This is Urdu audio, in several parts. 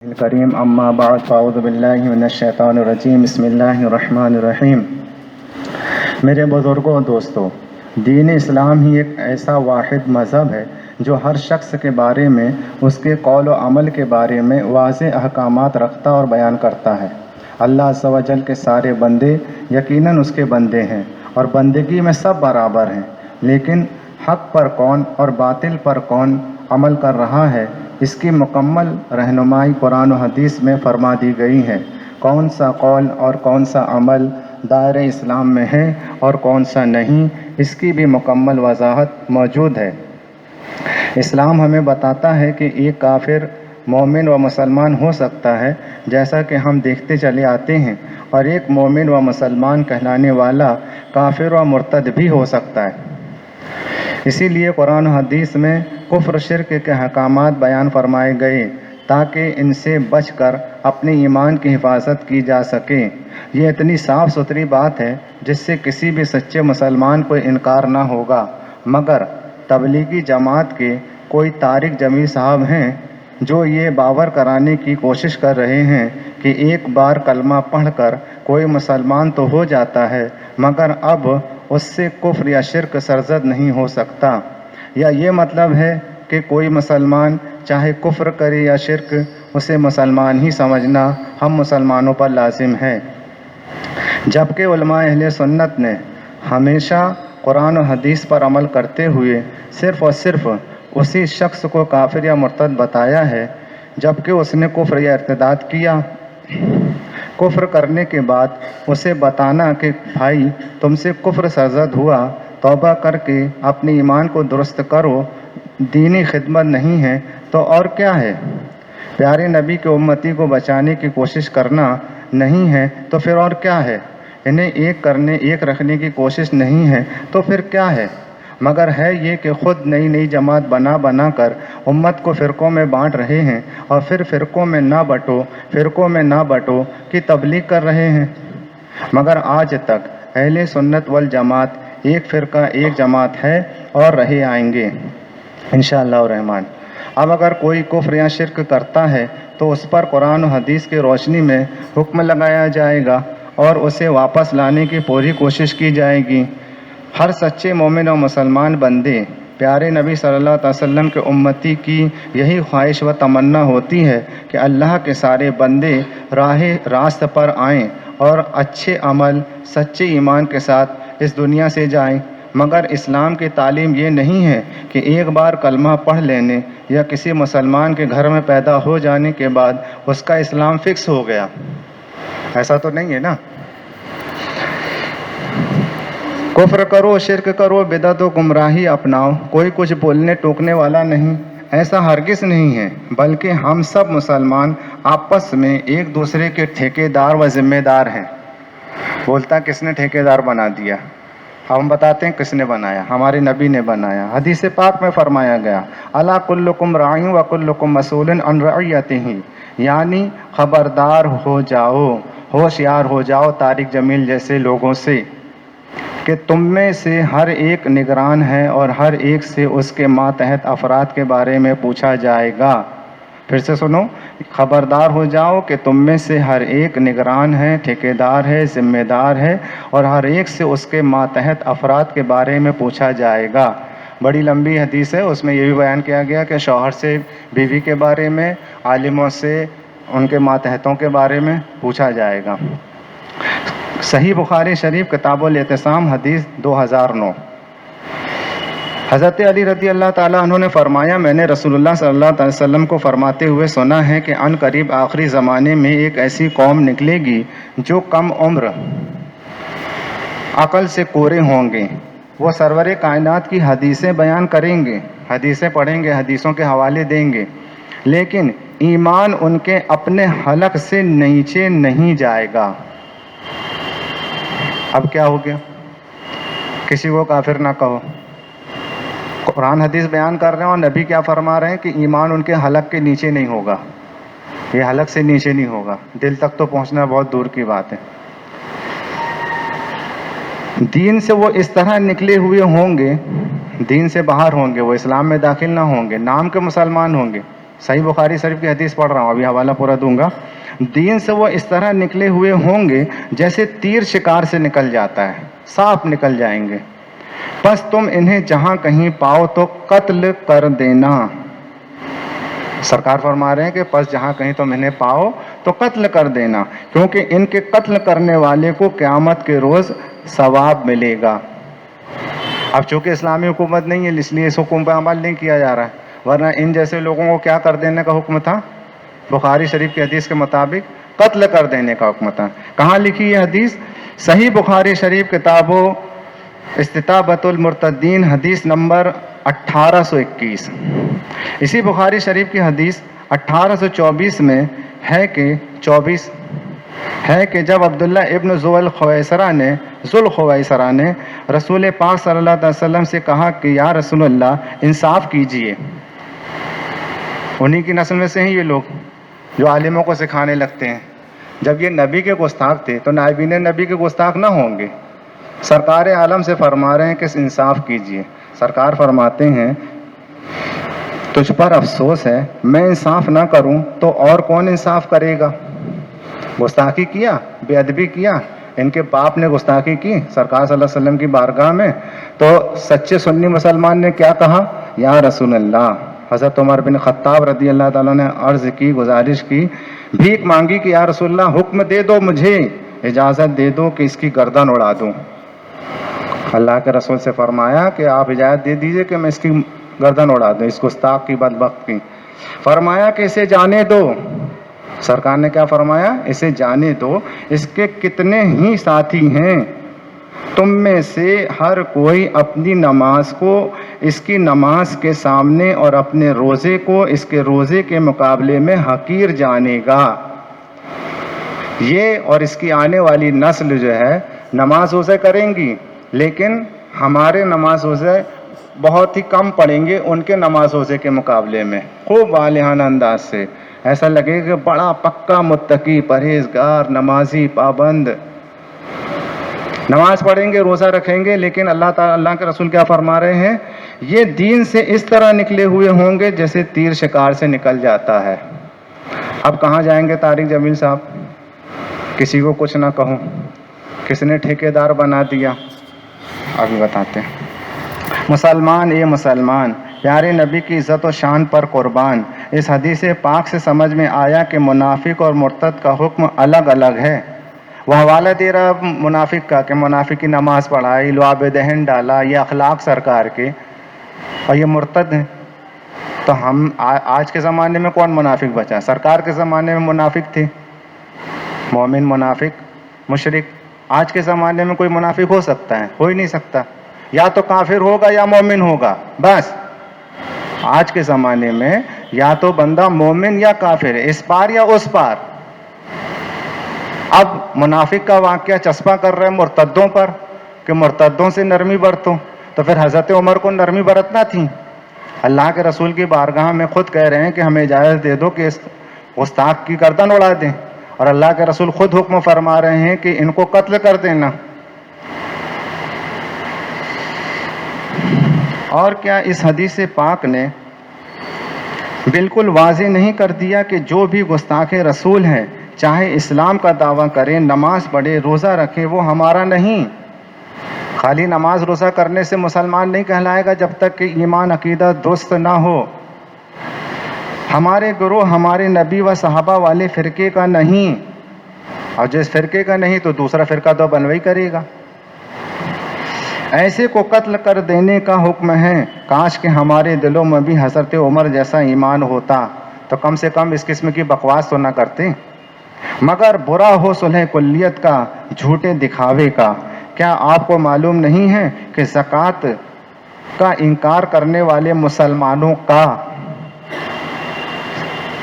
الکریم اما بعد فاعوذ باللہ من الشیطان الرجیم بسم اللہ الرحمن الرحیم۔ میرے بزرگوں اور دوستوں، دین اسلام ہی ایک ایسا واحد مذہب ہے جو ہر شخص کے بارے میں، اس کے قول و عمل کے بارے میں واضح احکامات رکھتا اور بیان کرتا ہے۔ اللہ عز و جل کے سارے بندے یقیناً اس کے بندے ہیں اور بندگی میں سب برابر ہیں، لیکن حق پر کون اور باطل پر کون عمل کر رہا ہے، اس کی مکمل رہنمائی قرآن و حدیث میں فرما دی گئی ہے۔ کون سا قول اور کون سا عمل دائرۂ اسلام میں ہے اور کون سا نہیں، اس کی بھی مکمل وضاحت موجود ہے۔ اسلام ہمیں بتاتا ہے کہ ایک کافر مومن و مسلمان ہو سکتا ہے، جیسا کہ ہم دیکھتے چلے آتے ہیں، اور ایک مومن و مسلمان کہلانے والا کافر و مرتد بھی ہو سکتا ہے۔ اسی لیے قرآن و حدیث میں کفر شرک کے احکامات بیان فرمائے گئے تاکہ ان سے بچ کر اپنے ایمان کی حفاظت کی جا سکے۔ یہ اتنی صاف ستھری بات ہے جس سے کسی بھی سچے مسلمان کو انکار نہ ہوگا، مگر تبلیغی جماعت کے کوئی طارق جمیل صاحب ہیں جو یہ باور کرانے کی کوشش کر رہے ہیں کہ ایک بار کلمہ پڑھ کر کوئی مسلمان تو ہو جاتا ہے، مگر اب اس سے کفر یا شرک سرزد نہیں ہو سکتا، یا یہ مطلب ہے کہ کوئی مسلمان چاہے کفر کرے یا شرک، اسے مسلمان ہی سمجھنا ہم مسلمانوں پر لازم ہے۔ جبکہ علماء اہل سنت نے ہمیشہ قرآن و حدیث پر عمل کرتے ہوئے صرف اور صرف اسی شخص کو کافر یا مرتد بتایا ہے جبکہ اس نے کفر یا ارتداد کیا۔ کفر کرنے کے بعد اسے بتانا کہ بھائی تم سے کفر سرزد ہوا، توبہ کر کے اپنے ایمان کو درست کرو، دینی خدمت نہیں ہے تو اور کیا ہے؟ پیارے نبی کے امتی کو بچانے کی کوشش کرنا نہیں ہے تو پھر اور کیا ہے؟ انہیں ایک رکھنے کی کوشش نہیں ہے تو پھر کیا ہے؟ مگر ہے یہ کہ خود نئی جماعت بنا کر امت کو فرقوں میں بانٹ رہے ہیں اور پھر فرقوں میں نہ بٹو کی تبلیغ کر رہے ہیں۔ مگر آج تک اہل سنت والجماعت ایک فرقہ ایک جماعت ہے اور رہے آئیں گے انشاءاللہ الرحمن۔ اب اگر کوئی کفر یا شرک کرتا ہے تو اس پر قرآن و حدیث کی روشنی میں حکم لگایا جائے گا اور اسے واپس لانے کی پوری کوشش کی جائے گی۔ ہر سچے مومن و مسلمان بندے پیارے نبی صلی اللہ علیہ وسلم کے امتی کی یہی خواہش و تمنا ہوتی ہے کہ اللہ کے سارے بندے راست پر آئیں اور اچھے عمل سچے ایمان کے ساتھ اس دنیا سے جائیں۔ مگر اسلام کی تعلیم یہ نہیں ہے کہ ایک بار کلمہ پڑھ لینے یا کسی مسلمان کے گھر میں پیدا ہو جانے کے بعد اس کا اسلام فکس ہو گیا۔ ایسا تو نہیں ہے نا؟ کفر کرو، شرک کرو، بدعت و گمراہی اپناؤ، کوئی کچھ بولنے ٹوکنے والا نہیں، ایسا ہرگز نہیں ہے، بلکہ ہم سب مسلمان آپس میں ایک دوسرے کے ٹھیکیدار و ذمہ دار ہیں۔ بولتا کس نے ٹھیکیدار بنا دیا؟ ہم بتاتے ہیں کس نے بنایا، ہمارے نبی نے بنایا۔ حدیث پاک میں فرمایا گیا الا کلکم راع و کلکم مسئول عن رعیتہ، یعنی خبردار ہو جاؤ، ہوشیار ہو جاؤ طارق جمیل جیسے لوگوں سے کہ تم میں سے ہر ایک نگران ہے اور ہر ایک سے اس کے ماتحت افراد کے بارے میں پوچھا جائے گا۔ پھر سے سنو، خبردار ہو جاؤ کہ تم میں سے ہر ایک نگران ہے، ٹھیکیدار ہے، ذمہ دار ہے، اور ہر ایک سے اس کے ماتحت افراد کے بارے میں پوچھا جائے گا۔ بڑی لمبی حدیث ہے، اس میں یہ بھی بیان کیا گیا کہ شوہر سے بیوی کے بارے میں، عالموں سے ان کے ماتحتوں کے بارے میں پوچھا جائے گا۔ صحیح بخاری شریف کتاب الاعتصام حدیث 2009۔ حضرت علی رضی اللہ تعالیٰ عنہ نے فرمایا میں نے رسول اللہ صلی اللہ علیہ وسلم کو فرماتے ہوئے سنا ہے کہ عن قریب آخری زمانے میں ایک ایسی قوم نکلے گی جو کم عمر عقل سے کورے ہوں گے۔ وہ سرور کائنات کی حدیثیں بیان کریں گے، حدیثیں پڑھیں گے، حدیثوں کے حوالے دیں گے، لیکن ایمان ان کے اپنے حلق سے نیچے نہیں جائے گا۔ اب کیا ہو گیا؟ کسی کو کافر نہ کہو، قرآن حدیث بیان کر رہے ہیں اور نبی کیا فرما رہے ہیں کہ ایمان ان کے حلق کے نیچے نہیں ہوگا۔ یہ حلق سے نیچے نہیں ہوگا، دل تک تو پہنچنا بہت دور کی بات ہے۔ دین سے وہ اس طرح نکلے ہوئے ہوں گے، دین سے باہر ہوں گے، وہ اسلام میں داخل نہ ہوں گے، نام کے مسلمان ہوں گے، صحیح بخاری شریف کی حدیث پڑھ رہا ہوں, ابھی حوالہ پورا دوں گا. دین سے وہ اس طرح نکلے ہوئے ہوں گے جیسے تیر شکار سے نکل جاتا ہے, صاف نکل جائیں گے. بس تم انہیں جہاں کہیں پاؤ تو قتل کر دینا. سرکار فرما رہے ہیں کہ پس جہاں کہیں تم انہیں پاؤ تو قتل کر دینا, کیونکہ ان کے قتل کرنے والے کو قیامت کے روز ثواب ملے گا. اب چونکہ اسلامی حکومت نہیں ہے اس لیے اس حکم پہ عمل نہیں کیا جا رہا ہے, ورنہ ان جیسے لوگوں کو کیا کر دینے کا حکم تھا؟ بخاری شریف کی حدیث کے مطابق قتل کر دینے کا حکم تھا. کہاں لکھی یہ حدیث؟ صحیح بخاری شریف کتاب و استتابۃ المرتدین حدیث نمبر 1821. اسی بخاری شریف کی حدیث 1824 میں ہے کہ جب عبداللہ ابن ذوالخویسرہ نے رسول پاک صلی اللہ علیہ وسلم سے کہا کہ یا رسول اللہ انصاف کیجئے. انہی کی نسل میں سے ہیں یہ لوگ جو عالموں کو سکھانے لگتے ہیں. جب یہ نبی کے گستاخ تھے تو نائبین نبی کے گستاخ نہ ہوں گے. سرکار عالم سے فرما رہے ہیں کہ انصاف کیجئے. سرکار فرماتے ہیں تجھ پر افسوس ہے, میں انصاف نہ کروں تو اور کون انصاف کرے گا. گستاخی کیا, بے ادبی کیا, ان کے باپ نے گستاخی کی سرکار صلی اللہ علیہ وسلم کی بارگاہ میں, تو سچے سنی مسلمان نے کیا کہا؟ یا رسول اللہ. حضرت عمر بن خطاب رضی اللہ تعالیٰ نے عرض کی, گزارش کی, بھیک مانگی کہ یا رسول اللہ حکم دے دو, مجھے اجازت دے دو کہ اس کی گردن اڑا دوں. اللہ کے رسول سے فرمایا کہ آپ اجازت دے دیجئے کہ میں اس کی گردن اڑا دوں, اس گستاخ کی, بدبخت کی. فرمایا کہ اسے جانے دو. سرکار نے کیا فرمایا؟ اسے جانے دو, اس کے کتنے ہی ساتھی ہیں. تم میں سے ہر کوئی اپنی نماز کو اس کی نماز کے سامنے اور اپنے روزے کو اس کے روزے کے مقابلے میں حقیر جانے گا. یہ اور اس کی آنے والی نسل جو ہے نماز روزے کریں گی, لیکن ہمارے نماز روزے بہت ہی کم پڑیں گے ان کے نماز روزے کے مقابلے میں. خوب والہانہ انداز سے ایسا لگے کہ بڑا پکا متقی, پرہیزگار, نمازی, پابند, نماز پڑھیں گے, روزہ رکھیں گے, لیکن اللہ کے رسول کیا فرما رہے ہیں؟ یہ دین سے اس طرح نکلے ہوئے ہوں گے جیسے تیر شکار سے نکل جاتا ہے. اب کہاں جائیں گے طارق جمیل صاحب؟ کسی کو کچھ نہ کہوں, کس نے ٹھیکیدار بنا دیا؟ ابھی بتاتے ہیں. مسلمان یہ مسلمان, پیارے نبی کی عزت و شان پر قربان. اس حدیث پاک سے سمجھ میں آیا کہ منافق اور مرتد کا حکم الگ الگ ہے. وہ حوالہ دے رہا منافق کا کہ منافق کی نماز پڑھائی, لعاب دہن ڈالا, یہ اخلاق سرکار کے, اور یہ مرتد ہیں. تو ہم آج کے زمانے میں کون منافق بچا؟ سرکار کے زمانے میں منافق تھے, مومن منافق, مشرک. آج کے زمانے میں کوئی منافق ہو سکتا ہے؟ ہو ہی نہیں سکتا. یا تو کافر ہوگا یا مومن ہوگا, بس. آج کے زمانے میں یا تو بندہ مومن یا کافر ہے, اس پار یا اس پار. اب منافق کا واقعہ چسپاں کر رہے ہیں مرتدوں پر کہ مرتدوں سے نرمی برتو. تو پھر حضرت عمر کو نرمی برتنا تھی. اللہ کے رسول کی بارگاہ میں خود کہہ رہے ہیں کہ ہمیں اجازت دے دو کہ اس گستاخ کی گردن اڑا دیں, اور اللہ کے رسول خود حکم فرما رہے ہیں کہ ان کو قتل کر دینا. اور کیا اس حدیث پاک نے بالکل واضح نہیں کر دیا کہ جو بھی گستاخ رسول ہیں, چاہے اسلام کا دعویٰ کریں, نماز پڑھے, روزہ رکھے, وہ ہمارا نہیں. خالی نماز روزہ کرنے سے مسلمان نہیں کہلائے گا جب تک کہ ایمان عقیدہ درست نہ ہو. ہمارے گروہ ہمارے نبی و صحابہ والے فرقے کا نہیں, اور جس فرقے کا نہیں تو دوسرا فرقہ تو بنوئی کرے گا. ایسے کو قتل کر دینے کا حکم ہے. کاش کہ ہمارے دلوں میں بھی حضرت عمر جیسا ایمان ہوتا تو کم سے کم اس قسم کی بکواس تو نہ کرتے. مگر برا ہو صلح کلیت کا, جھوٹے دکھاوے کا. کیا آپ کو معلوم نہیں ہے کہ زکوٰۃ کا انکار کرنے والے مسلمانوں کا,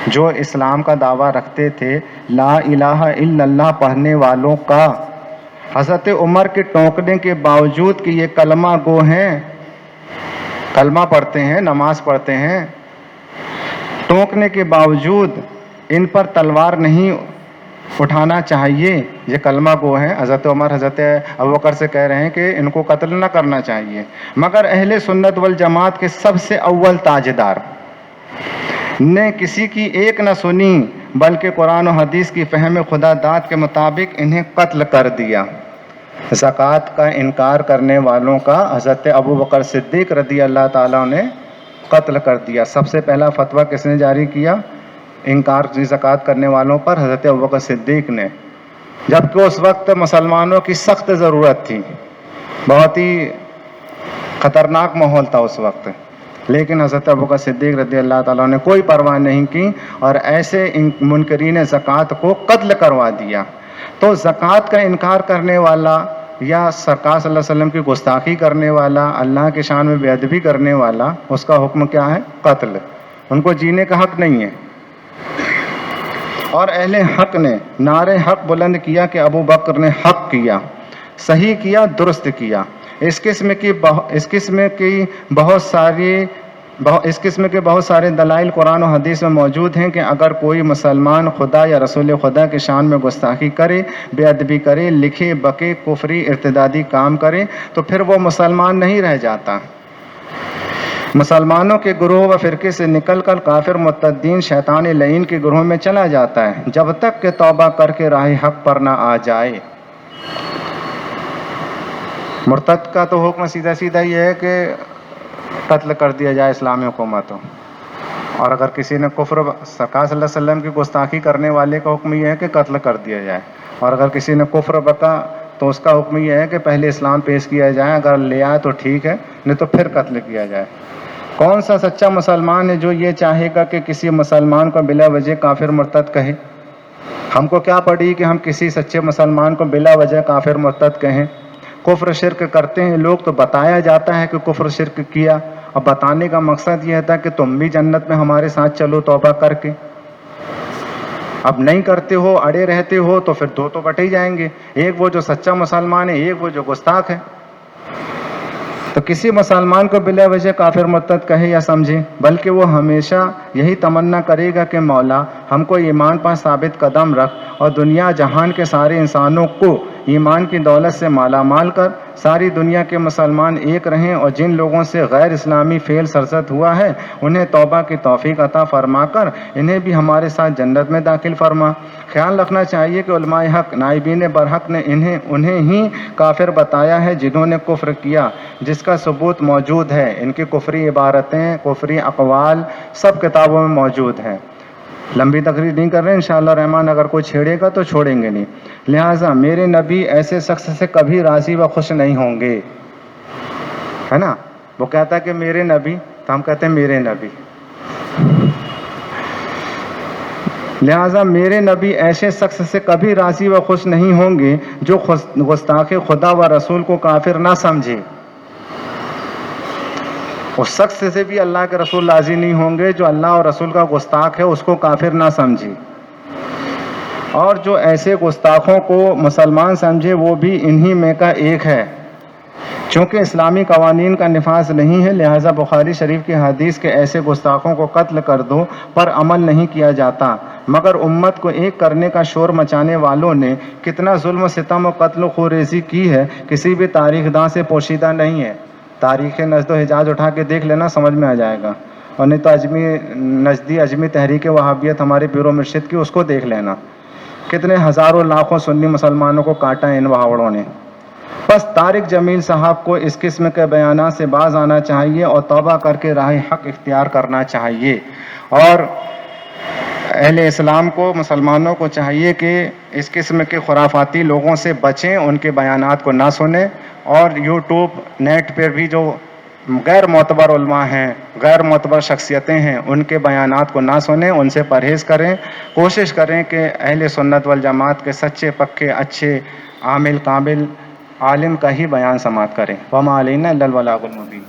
جو اسلام کا دعویٰ رکھتے تھے, لا الہ الا اللہ پڑھنے والوں کا, حضرت عمر کے ٹوکنے کے باوجود کہ یہ کلمہ گو ہیں, کلمہ پڑھتے ہیں, نماز پڑھتے ہیں, ٹوکنے کے باوجود ان پر تلوار نہیں اٹھانا چاہیے, یہ کلمہ گو ہیں. حضرت عمر حضرت ابوبکر سے کہہ رہے ہیں کہ ان کو قتل نہ کرنا چاہیے. مگر اہل سنت والجماعت کے سب سے اول تاجدار, نے کسی کی ایک نہ سنی بلکہ قرآن و حدیث کی فہم خدا داد کے مطابق انہیں قتل کر دیا۔ زکوٰۃ کا انکار کرنے والوں کا حضرت ابو بکر صدیق رضی اللہ تعالیٰ نے قتل کر دیا۔ سب سے پہلا فتویٰ کس نے جاری کیا؟ انکار کی زکوٰۃ کرنے والوں پر حضرت ابو بکر صدیق نے، جبکہ اس وقت مسلمانوں کی سخت ضرورت تھی، بہت ہی خطرناک ماحول تھا اس وقت، لیکن حضرت ابو بکر صدیق رضی اللہ تعالیٰ نے کوئی پرواہ نہیں کی اور ایسے منکرین زکوٰۃ کو قتل کروا دیا۔ تو زکوٰۃ کا انکار کرنے والا یا سرکار صلی اللہ علیہ وسلم کی گستاخی کرنے والا، اللہ کی شان میں بے ادبی کرنے والا، اس کا حکم کیا ہے؟ قتل۔ ان کو جینے کا حق نہیں ہے۔ اور اہل حق نے نعرے حق بلند کیا کہ ابو بکر نے حق کیا، صحیح کیا، درست کیا۔ اس قسم کے بہت سارے دلائل قرآن و حدیث میں موجود ہیں کہ اگر کوئی مسلمان خدا یا رسول خدا کی شان میں گستاخی کرے، بے ادبی کرے، لکھے بکے، کفری ارتدادی کام کرے تو پھر وہ مسلمان نہیں رہ جاتا۔ مسلمانوں کے گروہ و فرقے سے نکل کر کافر مرتدین شیطان لعین کے گروہ میں چلا جاتا ہے، جب تک کہ توبہ کر کے راہ حق پر نہ آ جائے۔ مرتد کا تو حکم سیدھا سیدھا یہ ہے کہ قتل کر دیا جائے اسلامی حکومتوں، اور اگر کسی نے کفر، سرکار صلی اللہ علیہ وسلم کی گستاخی کرنے والے کا حکم یہ ہے کہ قتل کر دیا جائے، اور اگر کسی نے کفر بکا تو اس کا حکم یہ ہے کہ پہلے اسلام پیش کیا جائے، اگر لے آئے تو ٹھیک ہے، نہیں تو پھر قتل کیا جائے۔ کون سا سچا مسلمان ہے جو یہ چاہے گا کہ کسی مسلمان کو بلا وجہ کافر مرتد کہے؟ ہم کو کیا پڑی کہ ہم کسی سچے مسلمان کو بلا وجہ کافر مرتد کہیں؟ کفر شرک کرتے ہیں لوگ تو بتایا جاتا ہے کہ کفر شرک کیا، اور بتانے کا مقصد یہ تھا کہ تم بھی جنت میں ہمارے ساتھ چلو توبہ کر کے۔ اب نہیں کرتے ہو، اڑے رہتے ہو، تو پھر دو تو بٹ ہی جائیں گے، ایک وہ جو سچا مسلمان ہے، ایک وہ جو گستاخ ہے۔ تو کسی مسلمان کو بلا وجہ کافر مرتد کہے یا سمجھے، بلکہ وہ ہمیشہ یہی تمنا کرے گا کہ مولا ہم کو ایمان پر ثابت قدم رکھ اور دنیا جہان کے سارے انسانوں کو ایمان کی دولت سے مالا مال کر، ساری دنیا کے مسلمان ایک رہیں، اور جن لوگوں سے غیر اسلامی فعل سرزد ہوا ہے انہیں توبہ کی توفیق عطا فرما کر انہیں بھی ہمارے ساتھ جنت میں داخل فرما۔ خیال رکھنا چاہیے کہ علماء حق، نائبین برحق نے انہیں ہی کافر بتایا ہے جنہوں نے کفر کیا، جس کا ثبوت موجود ہے۔ ان کی کفری عبارتیں، کفری اقوال سب کتابوں میں موجود ہیں۔ لمبی تقریر نہیں کر رہے، انشاءاللہ رحمان، اگر کوئی چھیڑے گا تو چھوڑیں گے نہیں۔ لہٰذا میرے نبی ایسے شخص سے کبھی راضی و خوش نہیں ہوں گے، ہے نا؟ وہ کہتا ہے کہ میرے نبی، تو ہم کہتے ہیں میرے نبی۔ لہٰذا میرے نبی ایسے شخص سے کبھی راضی و خوش نہیں ہوں گے جو گستاخ خدا و رسول کو کافر نہ سمجھے۔ اس شخص سے بھی اللہ کے رسول راضی نہیں ہوں گے جو اللہ اور رسول کا گستاخ ہے، اس کو کافر نہ سمجھے، اور جو ایسے گستاخوں کو مسلمان سمجھے وہ بھی انہی میں کا ایک ہے۔ چونکہ اسلامی قوانین کا نفاذ نہیں ہے، لہٰذا بخاری شریف کی حدیث کے ایسے گستاخوں کو قتل کر دو پر عمل نہیں کیا جاتا، مگر امت کو ایک کرنے کا شور مچانے والوں نے کتنا ظلم و ستم و قتل و خوریزی کی ہے کسی بھی تاریخ داں سے پوشیدہ نہیں ہے۔ تاریخ نجد و حجاز اٹھا کے دیکھ لینا، سمجھ میں آ جائے گا، اور نہیں تو اجمی تحریک وہابیت ہمارے پیر و مرشد کی، اس کو دیکھ لینا، کتنے ہزاروں لاکھوں سنی مسلمانوں کو کاٹا ان وہاوڑوں نے۔ بس طارق جمیل صاحب کو اس قسم کے بیانات سے باز آنا چاہیے اور توبہ کر کے راہ حق اختیار کرنا چاہیے، اور اہل اسلام کو، مسلمانوں کو چاہیے کہ اس قسم کے خرافاتی لوگوں سے بچیں، ان کے بیانات کو نہ سنیں، اور یوٹیوب، نیٹ پر بھی جو غیر معتبر علماء ہیں، غیر معتبر شخصیتیں ہیں، ان کے بیانات کو نہ سنیں، ان سے پرہیز کریں۔ کوشش کریں کہ اہل سنت والجماعت کے سچے پکے اچھے عامل قابل عالم کا ہی بیان سماعت کریں۔ وما علینا الا البلاغ المبین۔